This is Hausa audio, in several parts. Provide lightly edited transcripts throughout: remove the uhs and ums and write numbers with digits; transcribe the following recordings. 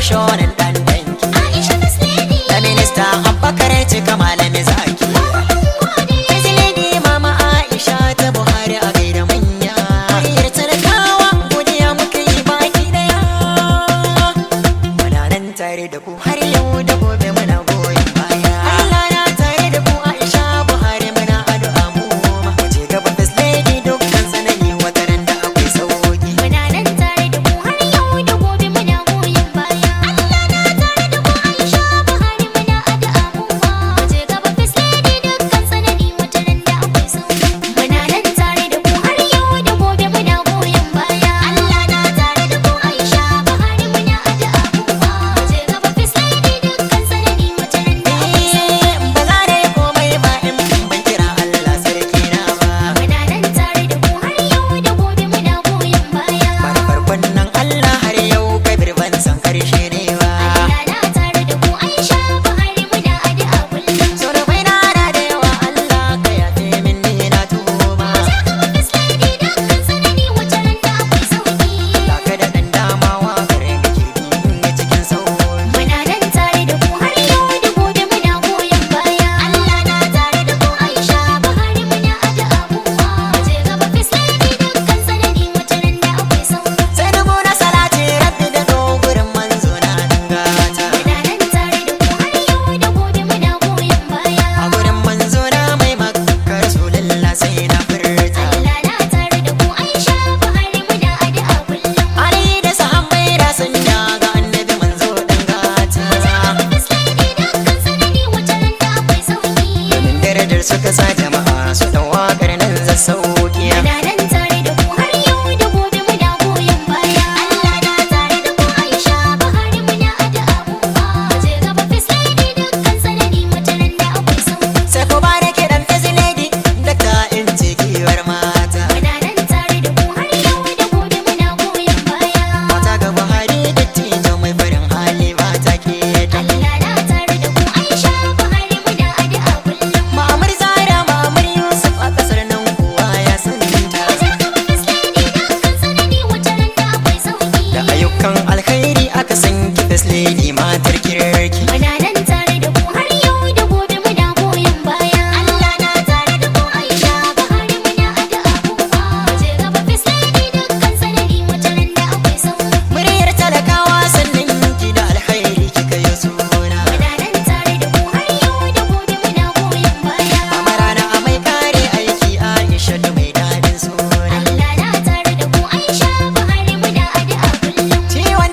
shonin dan danki Aisha First Lady. da minista Abubakar cika malami zaki First Lady mama Aisha ta Buhari a gaida manya muryar talakawa godiya muka yi baki daya muna nan tare da ku har yau da gobe muna goyon baya Allah na tare da ku Aisha Buhari muna addu'a mu ma mu je gaba First Lady dukkan sanani wataran da akwai sauki Muna nan tare da ku har yau da gobe muna goyon baya. Allah na tare da ku Aisha Buhari muna addu'a mu ma. Je gaba First Lady dukkan sanadi wataran da akwai sauki. Muna nan tare da ku har yau da gobe muna goyon baya. Allah na tare da ku Aisha Buhari muna addu'a mu ma. Je gaba First Lady dukkan sanadi wataran da akwai sauki. ba za da yi komai ba in ban kira Allah sarki na ba Muna nan tare da ku har yau da gobe muna goyon baya. Bana farkon nan Allah har yau kabir ban san karshe ne ba Allah na tare da ku Aisha Buhari muna addu'a kullum. so da bai na da yawa Allah ka yafe min ni na tuba Je gaba First Lady dukkan sanadi wataran da akwai sauki. Allah ka da dan damawa kare ga kirki in cikin sauki Muna nan tare da ku har yau da gobe muna goyon baya. Allah na tare da ku Aisha Buhari muna addu'a mu ma. Je gaba First Lady dukkan sanadi wataran da akwai sauki. sai dubu na salati rabbi da dogurin manzo na dangata Muna nan tare da ku har yau da gobe muna goyon baya. a gurin manzo na mai makka rasulullah sai na furta Allah na tare da ku Aisha Buhari muna addu'a kullum. Ali da sahabbai da sun ga annabi manzo dangata First Lady dukkan sanadi wataran da akwai sauki. domin darajar suka sa jama'a su dan wakar nan za saukiya Muna nan tare da ku har yau da gobe muna goyon baya. Allah na tare da ku Aisha Buhari muna addu'a mu ma. Je gaba First Lady dukkan sanadi wataran da akwai sauki. sai ko ba da kiɗan First Lady da ka in ce giwar mata Muna nan tare da ku har yau da gobe muna goyon baya. mata ga Buhari da tijo mai farin hali ba ta ke ta Allah na tare da ku Aisha Buhari muna addu'a kullum. Ma'amar Zahra Ma'amar Yusuf a kasar nan kowa ya sani ta Je gaba First Lady dukkan sanadi wataran da akwai sauki. da ayyukan alkhairi aka san ki First Lady matar kirki Muna nan tare da ku har yau da gobe muna goyon baya. Allah na tare da ku Aisha Buhari muna addu'a mu ma. Je gaba First Lady dukkan sanadi wataran da akwai sauki. muryar talakawa sannan ki da alkhairi kika yi suna Muna nan tare da ku har yau da gobe muna goyon baya. Mama rana a mai kare aiki Aisha da mai dadin suna Allah na tare da ku Aisha Buhari muna addu'a kullum. ciwon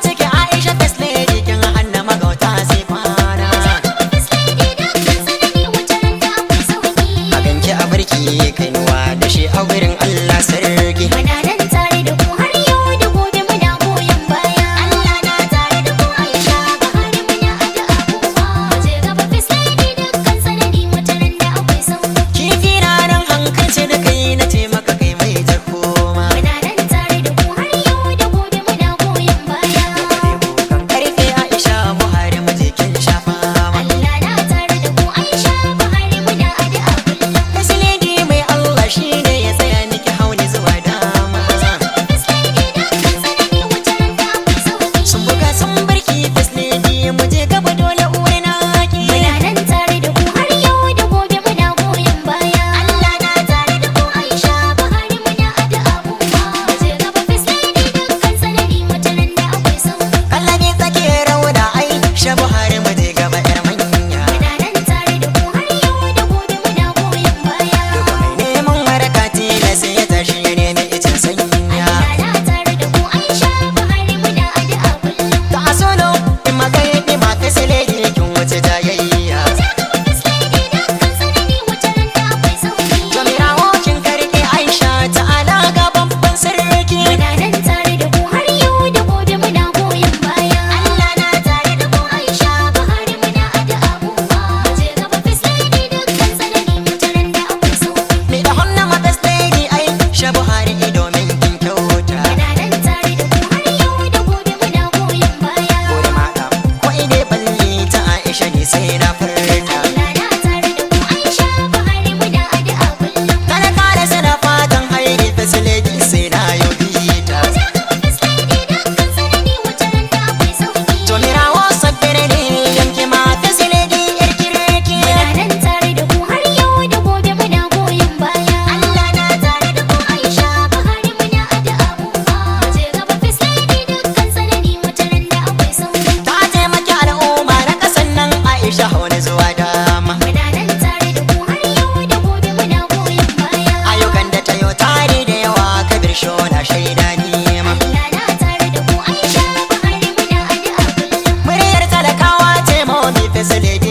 da sanadi